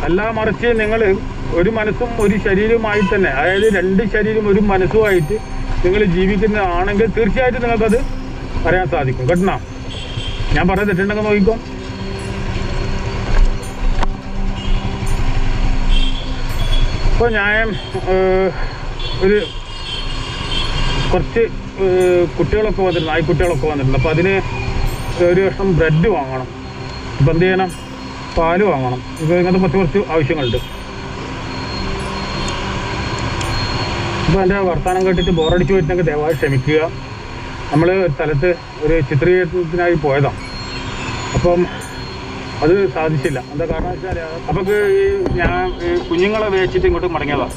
അല്ല, മറിച്ച് നിങ്ങൾ ഒരു മനസ്സും ഒരു ശരീരവുമായി തന്നെ, അതായത് രണ്ട് ശരീരം ഒരു മനസ്സുമായിട്ട് നിങ്ങൾ ജീവിക്കുന്നതാണെങ്കിൽ തീർച്ചയായിട്ടും നിങ്ങൾക്കത് പറയാൻ സാധിക്കും. കേട്ടോ? ഞാൻ പറയാൻ തെറ്റുണ്ടെങ്കിൽ നോക്കിക്കോ. ഇപ്പോൾ ഞാൻ ഒരു കുറച്ച് കുട്ടികളൊക്കെ വന്നിട്ടുണ്ട്, നായ്ക്കുട്ടികളൊക്കെ വന്നിട്ടുണ്ട്. അപ്പോൾ അതിന് ഒരു കഷ്ണം ബ്രെഡ് വാങ്ങണം. ഇപ്പം എന്ത് ചെയ്യണം? പാല് വാങ്ങണം. ഇപ്പോൾ ഇങ്ങനത്തെ കുറച്ച് ആവശ്യങ്ങളുണ്ട്. അപ്പോൾ എൻ്റെ വർത്തമാനം കേട്ടിട്ട് ബോറടിച്ച് പോയിട്ടുണ്ടെങ്കിൽ ദയവായി ക്ഷമിക്കുക. നമ്മൾ സ്ഥലത്ത് ഒരു ചിത്രീകരണത്തിനായി പോയതാണ്. അപ്പം അത് സാധിച്ചില്ല. എന്താ കാരണം വെച്ചാൽ അപ്പോൾ ഞാൻ കുഞ്ഞുങ്ങളെ വേച്ചിട്ട് ഇങ്ങോട്ട് മടങ്ങിയതാണ്.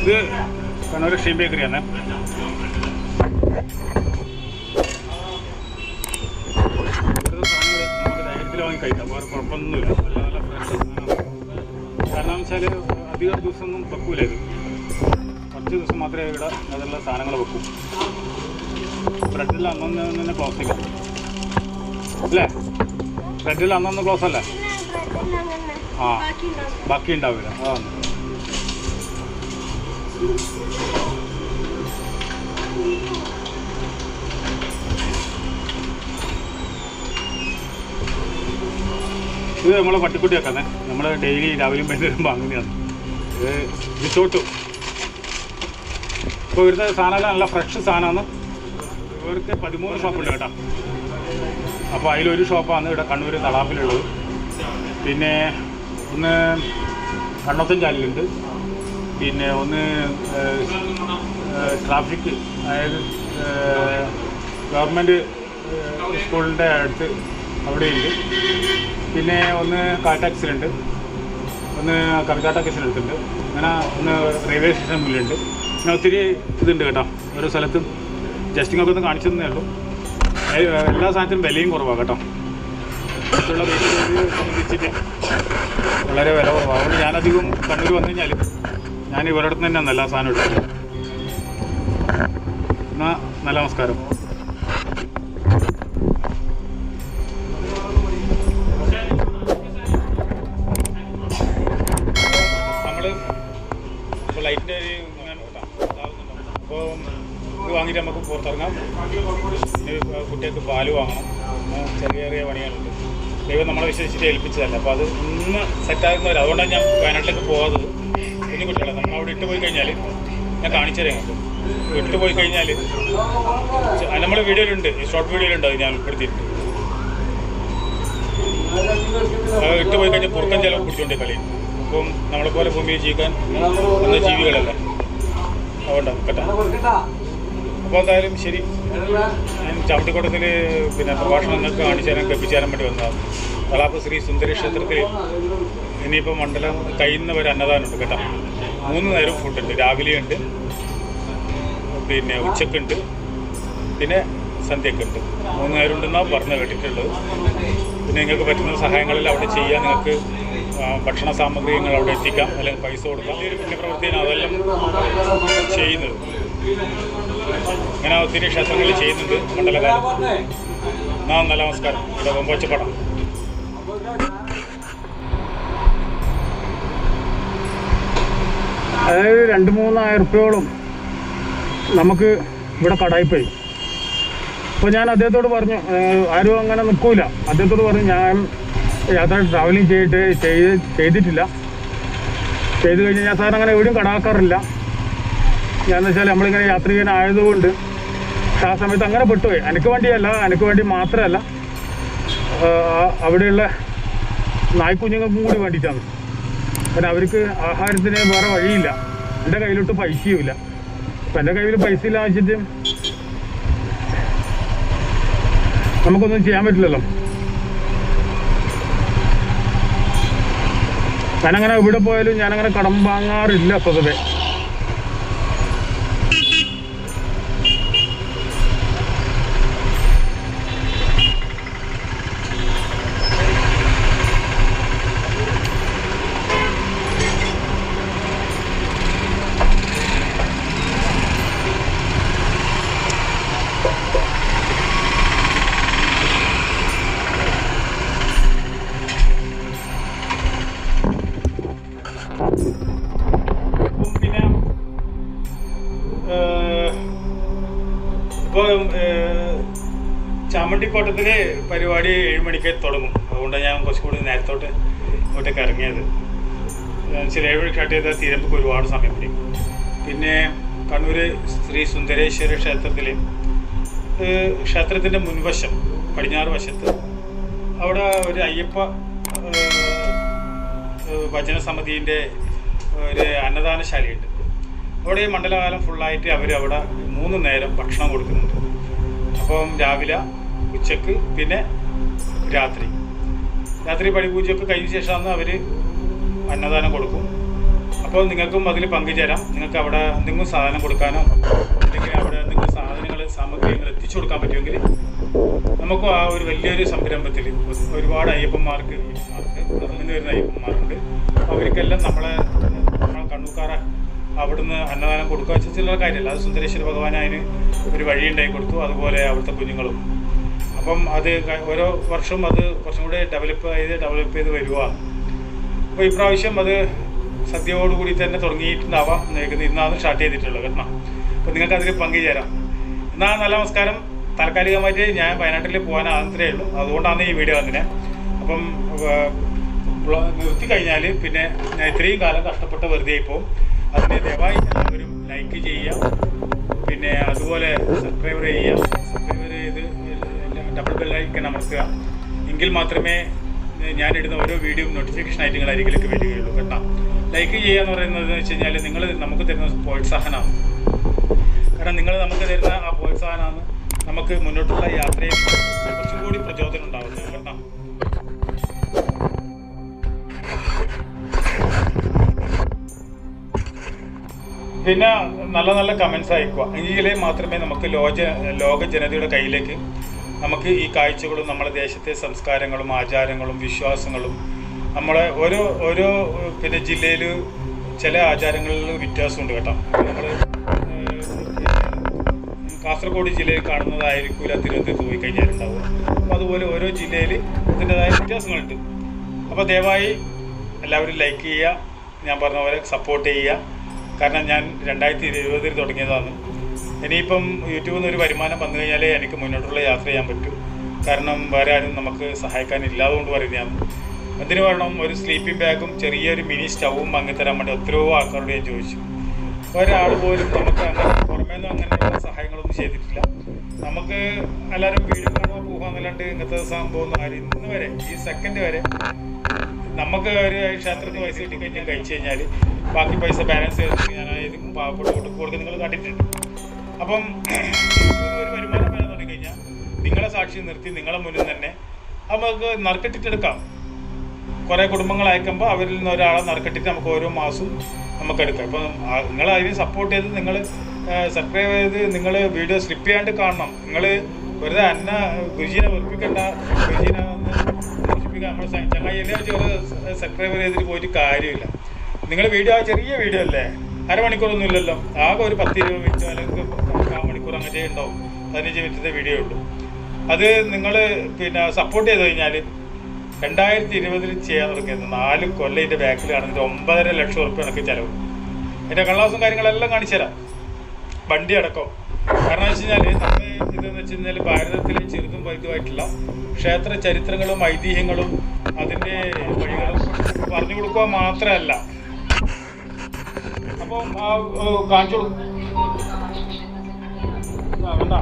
ഇത് കണ്ണൂർ ഷീം ബേക്കറിയാണ്. ഇവിടുത്തെ സാധനങ്ങൾ നമുക്ക് ധൈര്യത്തിൽ വാങ്ങി കഴിക്കാം, വേറെ കുഴപ്പമൊന്നുമില്ല. നല്ല നല്ല ഫ്രഷ് സാധനമാണ്. കാരണം വെച്ചാൽ അധികം ദിവസമൊന്നും വെക്കൂല. ഇത് കുറച്ച് ദിവസം മാത്രമേ ഇവിടെ അതിലുള്ള സാധനങ്ങൾ വെക്കും. ബ്രെഡിൽ അന്നൊന്ന് തന്നെ ക്ലോസ് ഇല്ല അല്ലേ? ബ്രെഡിൽ അന്നൊന്ന് ക്ലോസ് അല്ലേ? ആ, ബാക്കി ഉണ്ടാവില്ല. അതാണ്. ഇത് നമ്മളെ പട്ടിക്കുട്ടി വെക്കാന്നേ. നമ്മൾ ഡെയിലി രാവിലെയും വൈകുന്നേരം വാങ്ങുന്നതാണ്. ഇത് ചോട്ടു. ഇപ്പോൾ ഇവിടുത്തെ സാധനമെല്ലാം നല്ല ഫ്രഷ് സാധനമാണ്. ഇവർക്ക് 13 ഷോപ്പുണ്ട് കേട്ടോ. അപ്പോൾ അതിലൊരു ഷോപ്പാണ് ഇവിടെ കണ്ണൂർ തളാപ്പിലുള്ളത്. പിന്നെ ഒന്ന് കണ്ണോത്തൻചാലിലുണ്ട്. പിന്നെ ഒന്ന് ട്രാഫിക്, അതായത് ഗവൺമെൻറ് സ്കൂളിൻ്റെ അടുത്ത് അവിടെയുണ്ട്. പിന്നെ ഒന്ന് കാട്ടാക്സിലുണ്ട്, ഒന്ന് കവിതാ ടാക്കീസിനടുത്തുണ്ട്. അങ്ങനെ ഒന്ന് റെയിൽവേ സ്റ്റേഷൻ മുന്നിലുണ്ട്. പിന്നെ ഒത്തിരി ഇതുണ്ട് കേട്ടോ. ഓരോ സ്ഥലത്തും ജസ്റ്റിങ്ങൊക്കെ ഒന്ന് കാണിച്ചു തന്നേ ഉള്ളൂ. എല്ലാ സാധനത്തിനും വിലയും കുറവാണ് കേട്ടോ. മറ്റുള്ള വെയിറ്റ് സംബന്ധിച്ചിട്ട് വളരെ വില കുറവാണ്. അതുകൊണ്ട് ഞാനധികം കണ്ണൂർ വന്നു കഴിഞ്ഞാൽ ഞാൻ ഇവരുടെ അടുത്ത് തന്നെയാണ് എല്ലാ സാധനവും എടുത്തത്. എന്നാൽ നല്ല നമസ്കാരം. നമ്മൾ ഇപ്പോൾ ലൈറ്റിൻ്റെ അപ്പോൾ ഇത് വാങ്ങിയിട്ട് നമുക്ക് പുറത്തിറങ്ങാം. കുട്ടികൾക്ക് പാല് വാങ്ങണം. ചെറിയ ചെറിയ പണികളുണ്ട്. ദൈവം നമ്മളെ വിശ്വസിച്ചിട്ട് ഏൽപ്പിച്ചതല്ല. അപ്പോൾ അത് ഇന്ന് സെറ്റാകുന്നവർ. അതുകൊണ്ടാണ് ഞാൻ വയനാട്ടിലേക്ക് പോകാത്തത്. കുഞ്ഞു കുട്ടികളെ നമ്മൾ അവിടെ ഇട്ട് പോയി കഴിഞ്ഞാൽ ഞാൻ കാണിച്ചു തരാം. ഇട്ട് പോയി കഴിഞ്ഞാൽ നമ്മൾ വീഡിയോയിലുണ്ട്, ഷോർട്ട് വീഡിയോയിലുണ്ട്. അത് ഞാൻ ഉൾപ്പെടുത്തിയിട്ടുണ്ട്. ഇട്ട് പോയി കഴിഞ്ഞാൽ പുറത്തൻ ചിലവ് പിടിച്ചുകൊണ്ട് കളി. അപ്പം നമ്മളെപ്പോലെ ഭൂമിയിൽ ജീവിക്കാൻ വന്ന ജീവികളല്ല. അതുകൊണ്ടാണ് കേട്ടോ. അപ്പോൾ എന്തായാലും ശരി, ഞാൻ ചവിട്ടിക്കോട്ടത്തിൽ പിന്നെ പ്രഭാഷണം നിങ്ങൾക്ക് കാണിച്ചു തരാൻ കൽപ്പിച്ചു തരാൻ വേണ്ടി വന്നതാണ്. തളാപ്പ് ശ്രീ സുന്ദരി ക്ഷേത്രത്തിൽ ഇനിയിപ്പോൾ മണ്ഡലം കഴിയുന്നവരെ അന്നദാനമുണ്ട് കേട്ടോ. 3 നേരം ഫുഡുണ്ട്. രാവിലെയുണ്ട്, പിന്നെ ഉച്ചക്കുണ്ട്, പിന്നെ സന്ധ്യക്കുണ്ട്. 3 നേരം ഉണ്ടെന്നാണ് പറഞ്ഞ് കേട്ടിട്ടുള്ളത്. പിന്നെ നിങ്ങൾക്ക് പറ്റുന്ന സഹായങ്ങളിൽ അവിടെ ചെയ്യാൻ, നിങ്ങൾക്ക് ഭക്ഷണ സാമഗ്രികൾ അവിടെ എത്തിക്കാം, അല്ലെങ്കിൽ പൈസ കൊടുക്കാം. ഈ ഒരു പുണ്യപ്രവൃത്തിയാണ് അതെല്ലാം ചെയ്യുന്നത്. ഇങ്ങനെ ഒത്തിരി ക്ഷേത്രങ്ങളിൽ ചെയ്യുന്നുണ്ട് മണ്ഡലകാലം. നല്ല നമസ്കാരം. ഇവിടെ വെമ്പച്ചപ്പടം. അതായത് 2-3 ഉറുപ്പ്യോളം നമുക്ക് ഇവിടെ കടായിപ്പോയി. അപ്പോൾ ഞാൻ അദ്ദേഹത്തോട് പറഞ്ഞു, ആരും അങ്ങനെ നിൽക്കൂല. അദ്ദേഹത്തോട് പറഞ്ഞു ഞാൻ യാത്ര ട്രാവലിംഗ് ചെയ്തിട്ടില്ല. ചെയ്ത് കഴിഞ്ഞാൽ ഞാൻ സാറിന് അങ്ങനെ എവിടെയും കടാക്കാറില്ല. ഞാനെന്ന് വെച്ചാൽ നമ്മളിങ്ങനെ യാത്ര ചെയ്യാനായതുകൊണ്ട് ആ സമയത്ത് അങ്ങനെ പെട്ടുപോയി. എനിക്ക് വേണ്ടിയല്ല, എനിക്ക് വേണ്ടി മാത്രമല്ല, അവിടെയുള്ള നായ്ക്കുഞ്ഞുങ്ങൾക്കും കൂടി വേണ്ടിയിട്ടാണ്. കാരണം അവർക്ക് ആഹാരത്തിന് വേറെ വഴിയില്ല. എൻ്റെ കയ്യിലോട്ട് പൈസയുമില്ല. അപ്പം എൻ്റെ കയ്യിൽ പൈസ ഇല്ല വെച്ചിട്ട് നമുക്കൊന്നും ചെയ്യാൻ പറ്റില്ലല്ലോ. ഞാനങ്ങനെ എവിടെ പോയാലും ഞാനങ്ങനെ കടം വാങ്ങാറില്ല പൊതുവെ. ഇപ്പോൾ ചാമണ്ടിക്കോട്ടത്തിൽ പരിപാടി 7 മണിക്ക് തുടങ്ങും. അതുകൊണ്ടാണ് ഞാൻ കുറച്ചുകൂടി നേരത്തോട്ട് ഇങ്ങോട്ടേക്ക് ഇറങ്ങിയത്. 7 മണിക്ക് സ്റ്റാർട്ട് ചെയ്താൽ തീരുമ്പോൾ ഒരുപാട് സമയം പിടിക്കും. പിന്നെ കണ്ണൂർ ശ്രീ സുന്ദരേശ്വര ക്ഷേത്രത്തിൻ്റെ മുൻവശം പടിഞ്ഞാറ് വശത്ത് അവിടെ ഒരു അയ്യപ്പ ഭജന സമിതിൻ്റെ ഒരു അന്നദാനശാലയുണ്ട്. അവിടെ ഈ മണ്ഡലകാലം ഫുള്ളായിട്ട് അവിടെ 3 നേരം ഭക്ഷണം കൊടുക്കുന്നുണ്ട്. അപ്പം രാവിലെ, ഉച്ചക്ക്, പിന്നെ രാത്രി പടിപൂജയൊക്കെ കഴിഞ്ഞ ശേഷമാണ് അവർ അന്നദാനം കൊടുക്കും. അപ്പോൾ നിങ്ങൾക്കും അതിൽ പങ്കുചേരാം. നിങ്ങൾക്ക് അവിടെ എന്തെങ്കിലും സാധനം കൊടുക്കാനോ അല്ലെങ്കിൽ അവിടെ എന്തെങ്കിലും സാമഗ്രികൾ എത്തിച്ചു കൊടുക്കാൻ പറ്റുമെങ്കിൽ നമുക്കും ആ ഒരു വലിയൊരു സംരംഭത്തിൽ ഒരുപാട് അയ്യപ്പന്മാർക്ക് ഇറങ്ങുന്ന വരുന്ന അയ്യപ്പന്മാരുണ്ട്. അവർക്കെല്ലാം നമ്മളെ കണ്ണൂക്കാരെ അവിടുന്ന് അന്നദാനം കൊടുക്കുക വെച്ചാൽ ചില കാര്യമല്ല. അത് സുന്ദരേശ്വര ഭഗവാൻ അതിന് ഒരു വഴി ഉണ്ടാക്കി കൊടുത്തു. അതുപോലെ അവിടുത്തെ കുഞ്ഞുങ്ങളും. അപ്പം അത് ഓരോ വർഷവും അത് കുറച്ചും കൂടെ ഡെവലപ്പ് ചെയ്ത് വരിക. അപ്പോൾ ഇപ്രാവശ്യം അത് സദ്യയോടുകൂടി തന്നെ തുടങ്ങിയിട്ടുണ്ടാവാം. ഇന്നാണ് സ്റ്റാർട്ട് ചെയ്തിട്ടുള്ളത് കേട്ടോ. അപ്പോൾ നിങ്ങൾക്ക് അതിൽ പങ്കുചേരാം. എന്നാൽ നല്ല നമസ്കാരം. താൽക്കാലികമായിട്ട് ഞാൻ വയനാട്ടിൽ പോകാൻ ആഗ്രഹമേ ഉള്ളൂ. അതുകൊണ്ടാണ് ഈ വീഡിയോ വന്നിനെ. അപ്പം നിർത്തി കഴിഞ്ഞാൽ പിന്നെ ഞാൻ ഇത്രയും കാലം കഷ്ടപ്പെട്ട് വെറുതെ പോകും. അതിന് ദയവായി എല്ലാവരും ലൈക്ക് ചെയ്യുക, പിന്നെ അതുപോലെ സബ്സ്ക്രൈബ് ചെയ്ത് ഡബിൾ ബെല്ലൈക്കൺ അമർത്തുക. എങ്കിൽ മാത്രമേ ഞാനിടുന്ന ഓരോ വീഡിയോ നോട്ടിഫിക്കേഷനായിട്ട് നിങ്ങൾ അരികിലേക്ക് വരികയുള്ളൂ കേട്ടോ. ലൈക്ക് ചെയ്യുക എന്ന് പറയുന്നത് വെച്ച് കഴിഞ്ഞാൽ നിങ്ങൾ നമുക്ക് തരുന്ന പ്രോത്സാഹനമാണ്. കാരണം നിങ്ങൾ നമുക്ക് തരുന്ന ആ പ്രോത്സാഹനമാണ് നമുക്ക് മുന്നോട്ടുള്ള യാത്രയിൽ കുറച്ചും കൂടി പ്രചോദനം ഉണ്ടാകുന്നത് കേട്ടോ. പിന്നെ നല്ല നല്ല കമൻസ് അയക്കുക. എങ്കിലേ മാത്രമേ നമുക്ക് ലോക ജനതയുടെ കയ്യിലേക്ക് നമുക്ക് ഈ കാഴ്ചകളും നമ്മുടെ ദേശത്തെ സംസ്കാരങ്ങളും ആചാരങ്ങളും വിശ്വാസങ്ങളും നമ്മളെ ഓരോ പിന്നെ ജില്ലയിൽ ചില ആചാരങ്ങളിൽ വ്യത്യാസമുണ്ട് കേട്ടോ. നമ്മൾ കാസർഗോഡ് ജില്ലയിൽ കാണുന്നതായിരിക്കില്ല തിരുവനന്തപുരത്ത് പോയി കഴിഞ്ഞാലുണ്ടാവുക. അപ്പോൾ അതുപോലെ ഓരോ ജില്ലയിൽ ഇതിൻ്റെതായ വ്യത്യാസങ്ങളുണ്ട്. അപ്പോൾ ദയവായി എല്ലാവരും ലൈക്ക് ചെയ്യുക, ഞാൻ പറഞ്ഞ പോലെ സപ്പോർട്ട് ചെയ്യുക. കാരണം ഞാൻ 2020 തുടങ്ങിയതാണ്. ഇനിയിപ്പം യൂട്യൂബിൽ നിന്ന് ഒരു വരുമാനം വന്നു കഴിഞ്ഞാലേ എനിക്ക് മുന്നോട്ടുള്ള യാത്ര ചെയ്യാൻ പറ്റും. കാരണം വേറെ ആരും നമുക്ക് സഹായിക്കാനില്ലാതെ കൊണ്ട് പറയുന്നതാണ്. അതിന് വേണം ഒരു സ്ലീപ്പിംഗ് ബാഗും ചെറിയൊരു മിനി സ്റ്റൗവും വാങ്ങിത്തരാൻ വേണ്ടി എത്രയോ ആൾക്കാരോട് ഞാൻ ചോദിച്ചു. ഒരാൾ പോലും നമുക്ക് അങ്ങനെ പുറമേന്നും അങ്ങനെയുള്ള സഹായങ്ങളൊന്നും ചെയ്തിട്ടില്ല. നമുക്ക് എല്ലാവരും വീഡിയോ കാണുമ്പോൾ പോകാമെന്നല്ലാണ്ട് ഇങ്ങനത്തെ സംഭവം ആരും ഇന്ന് വരെ ഈ സെക്കൻഡ് വരെ നമുക്ക് ഒരു ക്ഷേത്രത്തിൽ പൈസ കിട്ടിക്കഴിഞ്ഞാൽ കഴിച്ചു കഴിഞ്ഞാൽ ബാക്കി പൈസ ബാലൻസ് ചെയ്തിട്ട് ഞാൻ ഏതെങ്കിലും പാവപ്പെട്ട കൊടുക്കുക നിങ്ങൾ കണ്ടിട്ടുണ്ട്. അപ്പം ഒരു വരുമാനം വരാൻ തുടങ്ങിക്കഴിഞ്ഞാൽ നിങ്ങളെ സാക്ഷി നിർത്തി നിങ്ങളെ മുന്നിൽ തന്നെ നമുക്ക് നറുക്കെട്ടിട്ടെടുക്കാം. കുറേ കുടുംബങ്ങൾ അയക്കുമ്പോൾ അവരിൽ നിന്ന് ഒരാളെ നറുക്കെട്ടിട്ട് നമുക്ക് ഓരോ മാസവും നമുക്കെടുക്കാം. അപ്പം നിങ്ങൾ അതിന് സപ്പോർട്ട് ചെയ്ത് നിങ്ങൾ സബ്സ്ക്രൈബ് ചെയ്ത് നിങ്ങൾ വീഡിയോ സ്ലിപ്പ് ചെയ്യാണ്ട് കാണണം. നിങ്ങൾ വെറുതെ ഗുരുജീനെ വെറുപ്പിക്കേണ്ട. ഗുരുജീനെ വെറുപ്പിക്കാൻ നമ്മൾ ചങ്ങായി എന്നെ വെച്ച് ഒരു സബ്സ്ക്രൈബർ ചെയ്തിട്ട് പോയിട്ട് കാര്യമില്ല. നിങ്ങൾ വീഡിയോ ചെറിയ വീഡിയോ അല്ലേ, അരമണിക്കൂറൊന്നും ഇല്ലല്ലോ. ആകെ ഒരു 10-20 മിനിറ്റ് അല്ലെങ്കിൽ 1/4 മണിക്കൂർ അങ്ങനെ ഉണ്ടാവും. 15 മിനിറ്റത്തെ വീഡിയോ ഉള്ളൂ. അത് നിങ്ങൾ പിന്നെ സപ്പോർട്ട് ചെയ്ത് കഴിഞ്ഞാൽ 2020 ചെയ്യാൻ തുടങ്ങിയത് 4 കൊല്ലം ഇതിൻ്റെ ബാക്കിൽ കാണുന്നത് 9.5 ലക്ഷം ഉറുപ്പിക എനിക്ക് ചിലവ്. അതിൻ്റെ കള്ളാസും കാര്യങ്ങളെല്ലാം കാണിച്ചു തരാം, വണ്ടി അടക്കം. കാരണം വെച്ച് കഴിഞ്ഞാൽ നമ്മൾ ഇതെന്ന് വെച്ച് കഴിഞ്ഞാൽ ഭാരതത്തിലെ ചെറുതും വലുതുമായിട്ടുള്ള ക്ഷേത്ര ചരിത്രങ്ങളും ഐതിഹ്യങ്ങളും അതിൻ്റെ വഴികളും പറഞ്ഞു കൊടുക്കുക മാത്രമല്ല. അപ്പം കാണിച്ചു കൊടുക്കും. വേണ്ട,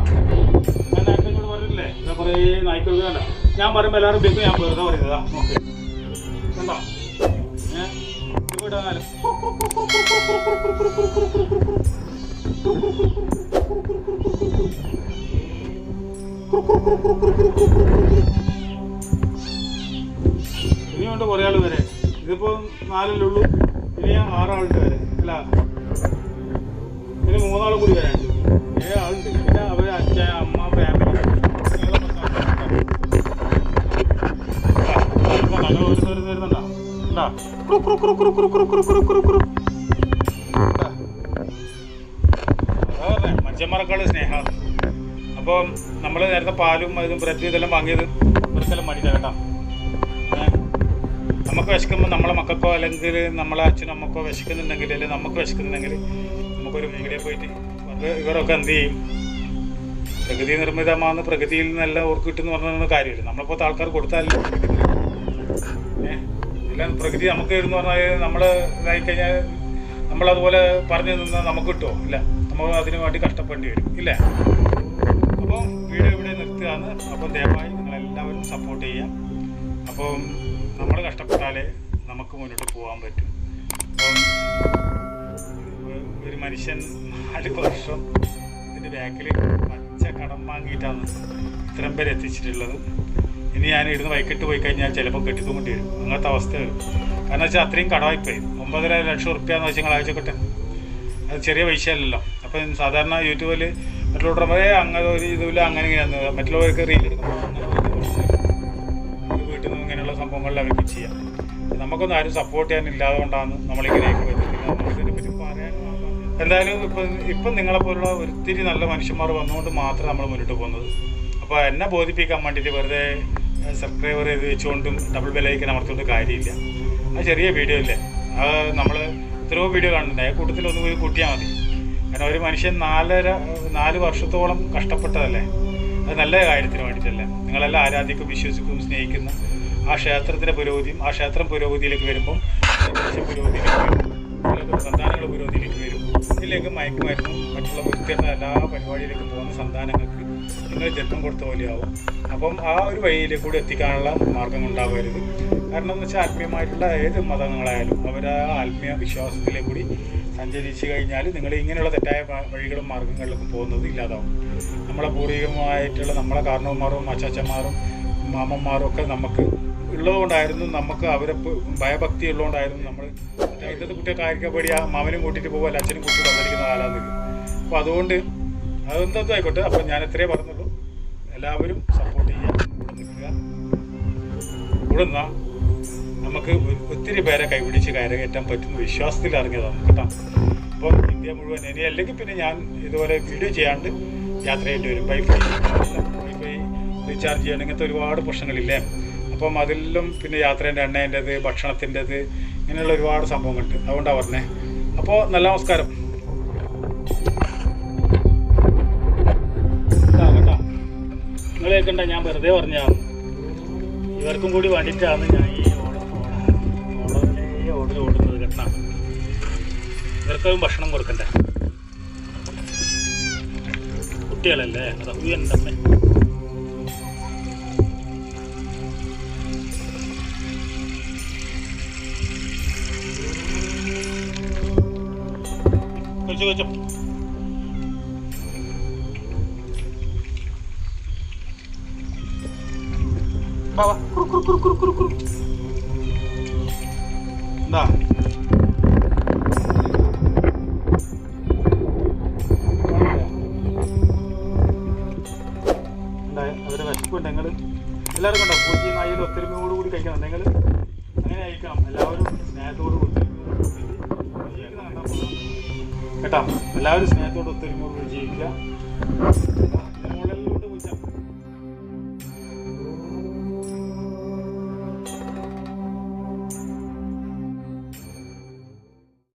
ഞാൻ നേരത്തെ ഇങ്ങോട്ട് പറഞ്ഞില്ലേ കുറേ നായ്ക്കൾ വേണ്ട. ഞാൻ പറയുമ്പോൾ എല്ലാവരും ബേക്കും ഞാൻ വെറുതെ പറയുന്നതാ. ഓക്കെ കണ്ടോ, ഇവിടാലും ഇനിയുണ്ട് കുറേ ആൾ വരെ. ഇതിപ്പോൾ 4 ഉള്ളൂ, ഇനി 6 ആളുണ്ട് വരെ അല്ല, ഇനി 3 ആൾ കൂടി വരാനുണ്ട്. 7 ആളുണ്ട്. പിന്നെ അവർ അച്ഛൻ അമ്മ ഫാമിലി മനുഷ്യന്മാരെക്കാളും സ്നേഹമാണ്. അപ്പോൾ നമ്മൾ നേരത്തെ പാലും ഇതും ബ്രെഡ് ഇതെല്ലാം വാങ്ങിയത് ഇവർക്കെല്ലാം മടിയില്ല കേട്ടോ. നമുക്ക് വിശക്കുമ്പോൾ നമ്മളെ മക്കൾക്കോ അല്ലെങ്കിൽ നമ്മളെ അച്ഛനും അമ്മക്കോ വിശക്കുന്നുണ്ടെങ്കിൽ അല്ലെങ്കിൽ നമുക്ക് വിശക്കുന്നുണ്ടെങ്കിൽ നമുക്കൊരു മേഖലയിൽ പോയിട്ട് ഇവരൊക്കെ എന്ത് ചെയ്യും, പ്രകൃതി നിർമ്മിതമാണെന്ന് പ്രകൃതിയിൽ നിന്നെല്ലാം ഓർക്ക് കിട്ടുമെന്ന് പറഞ്ഞ കാര്യമില്ല. നമ്മളിപ്പോൾ ആൾക്കാർ കൊടുത്താലും എല്ലാം പ്രകൃതി നമുക്ക് എന്ന് പറഞ്ഞാൽ നമ്മൾ ഇതായിക്കഴിഞ്ഞാൽ നമ്മളതുപോലെ പറഞ്ഞു നിന്നാൽ നമുക്ക് കിട്ടുമോ? ഇല്ല, നമ്മൾ അതിനു വേണ്ടി കഷ്ടപ്പെടേണ്ടി വരും, ഇല്ലേ? അപ്പോൾ വീഡിയോ ഇവിടെ നിർത്തുകയാണ്. അപ്പം ദയവായി നിങ്ങളെല്ലാവരും സപ്പോർട്ട് ചെയ്യാം. അപ്പം നമ്മൾ കഷ്ടപ്പെട്ടാലേ നമുക്ക് മുന്നോട്ട് പോകാൻ പറ്റും. അപ്പം ഒരു മനുഷ്യൻ 4 വർഷം ഇതിൻ്റെ ബാക്കിൽ പച്ച കടം വാങ്ങിയിട്ടാണ് ഇത്രയും പേര് എത്തിച്ചിട്ടുള്ളത്. ഇനി ഞാൻ ഇവിടുന്ന് വൈകിട്ട് പോയി കഴിഞ്ഞാൽ ചിലപ്പോൾ കെട്ടിക്കൊണ്ടി വരും. അങ്ങനത്തെ അവസ്ഥ വരും. കാരണം വെച്ചാൽ അത്രയും കടമായിപ്പോയി. 9.5 ലക്ഷം റുപ്യാന്ന് വെച്ചാൽ നിങ്ങൾ അയച്ചോട്ടെ, അത് ചെറിയ പൈസയല്ലല്ലോ. അപ്പം സാധാരണ യൂട്യൂബിൽ മറ്റുള്ളവരുടെ അങ്ങനെ ഒരു ഇതുമില്ല, അങ്ങനെ ഇങ്ങനെയാണ് മറ്റുള്ളവർക്ക് റീൽ എടുക്കുമ്പോൾ വീട്ടിൽ നിന്ന് ഇങ്ങനെയുള്ള സംഭവങ്ങളിൽ അവർക്ക് ചെയ്യാം. നമുക്കൊന്നും ആരും സപ്പോർട്ട് ചെയ്യാനില്ലാതെ കൊണ്ടാണ് നമ്മളിങ്ങനെയൊക്കെ വരുന്നത്. നമുക്കിതിനെ പറ്റി പറയാൻ എന്തായാലും ഇപ്പം നിങ്ങളെപ്പോലുള്ള ഒത്തിരി നല്ല മനുഷ്യന്മാർ വന്നുകൊണ്ട് മാത്രം നമ്മൾ മുന്നോട്ട് പോകുന്നത്. അപ്പോൾ എന്നെ ബോധിപ്പിക്കാൻ വേണ്ടിയിട്ട് വെറുതെ സബ്സ്ക്രൈബർ ചെയ്ത് വെച്ചുകൊണ്ടും ഡബിൾ ബെല്ലൈക്കൻ അമർത്തുകൊണ്ട് കാര്യമില്ല. ആ ചെറിയ വീഡിയോ ഇല്ലേ, അത് നമ്മൾ എത്രയോ വീഡിയോ കാണുന്നുണ്ട്, ആ കൂട്ടത്തിൽ ഒന്ന് പോയി കൂട്ടിയാൽ മതി. കാരണം ഒരു മനുഷ്യൻ 4 വർഷത്തോളം കഷ്ടപ്പെട്ടതല്ലേ, അത് നല്ല കാര്യത്തിന് വേണ്ടിയിട്ടല്ലേ. നിങ്ങളെല്ലാം ആരാധിക്കും, വിശ്വസിക്കും, സ്നേഹിക്കുന്ന ആ ക്ഷേത്രത്തിൻ്റെ പുരോഗതിയും ആ ക്ഷേത്രം പുരോഗതിയിലേക്ക് വരുമ്പം പുരോഗതിയിലേക്ക് വരും, സന്താനങ്ങൾ പുരോഗതിയിലേക്ക് വരും. ഇതിലേക്ക് മയക്കുമരുന്നും മറ്റുള്ള വൃത്തിയുടെ എല്ലാ പരിപാടിയിലേക്ക് പോകുന്ന സന്താനങ്ങൾക്ക് നിങ്ങൾ ജന്മം കൊടുത്ത പോലെയാവും. അപ്പം ആ ഒരു വഴിയിലേക്ക് കൂടി എത്തിക്കാനുള്ള മാർഗം ഉണ്ടാകരുത്. കാരണം എന്ന് വെച്ചാൽ ആത്മീയമായിട്ടുള്ള ഏത് മതങ്ങളായാലും അവർ ആ ആത്മീയ വിശ്വാസത്തിലേക്ക് കൂടി സഞ്ചരിച്ച് കഴിഞ്ഞാൽ നിങ്ങൾ ഇങ്ങനെയുള്ള തെറ്റായ വഴികളും മാർഗങ്ങളിലേക്കും പോകുന്നത് ഇല്ലാതാവും. നമ്മളെ പൂർവികമായിട്ടുള്ള നമ്മളെ കാരണവന്മാരും അച്ചാച്ചന്മാരും മാമന്മാരും ഒക്കെ നമുക്ക് ഉള്ളതുകൊണ്ടായിരുന്നു, നമുക്ക് അവരെ ഭയഭക്തി ഉള്ളതുകൊണ്ടായിരുന്നു നമ്മൾ ഇന്നത്തെ കുട്ടിയെ കാര്യപ്പടി ആ മാമനും കൂട്ടിയിട്ട് പോകുമല്ല അച്ഛനും കൂട്ടി വന്നിരിക്കുന്ന കാലാന്നില്ല. അപ്പോൾ അതുകൊണ്ട് അതെന്തോ ആയിക്കോട്ടെ. അപ്പം ഞാൻ എത്രയേ പറഞ്ഞുള്ളൂ, എല്ലാവരും സപ്പോർട്ട് ചെയ്യുക, കൂടെ നിൽക്കുക. കൂടെ നിന്നാൽ നമുക്ക് ഒത്തിരി പേരെ കൈപിടിച്ച് കയറകയറ്റാൻ പറ്റുന്ന വിശ്വാസത്തിൽ ഇറങ്ങിയതാണ് കേട്ടോ. അപ്പം ഇന്ത്യ മുഴുവൻ ഇനി അല്ലെങ്കിൽ പിന്നെ ഞാൻ ഇതുപോലെ വീഡിയോ ചെയ്യാണ്ട് യാത്ര ചെയ്യേണ്ടി വരും. വൈഫൈ റീചാർജ് ചെയ്യണം, ഇങ്ങനത്തെ ഒരുപാട് പ്രശ്നങ്ങളില്ലേ. അപ്പം അതിലും പിന്നെ യാത്രേൻ്റെ എണ്ണേൻ്റെത്, ഭക്ഷണത്തിൻ്റെത്, ഇങ്ങനെയുള്ള ഒരുപാട് സംഭവങ്ങളുണ്ട്. അതുകൊണ്ടാണ് പറഞ്ഞേ. അപ്പോൾ നല്ല നമസ്കാരം കേട്ടോ. നിങ്ങൾ കേൾക്കണ്ട, ഞാൻ വെറുതെ പറഞ്ഞാണ്, ഇവർക്കും കൂടി വേണ്ടിയിട്ടാണ് ഞാൻ ഈ ഓടുന്നത് കേട്ടോ. ഇവർക്കും ഭക്ഷണം കൊടുക്കണ്ടേ, കുട്ടികളല്ലേ. അത് എന്തമ്മേ വെച്ചോ. എന്താ അവരെ വിശപ്പുണ്ട്. നിങ്ങൾ എല്ലാവർക്കും ഉണ്ടോ? പൂച്ചി നായിലും ഒത്തൊരുമയോട് കൂടി കഴിക്കണം. നിങ്ങൾ അങ്ങനെ അയക്കണം. എല്ലാവരും സ്നേഹത്തോട് കേട്ടോ. എല്ലാവരും സ്നേഹത്തോട് ഒത്തൊരുമയോട് കൂടി ജീവിക്കുക.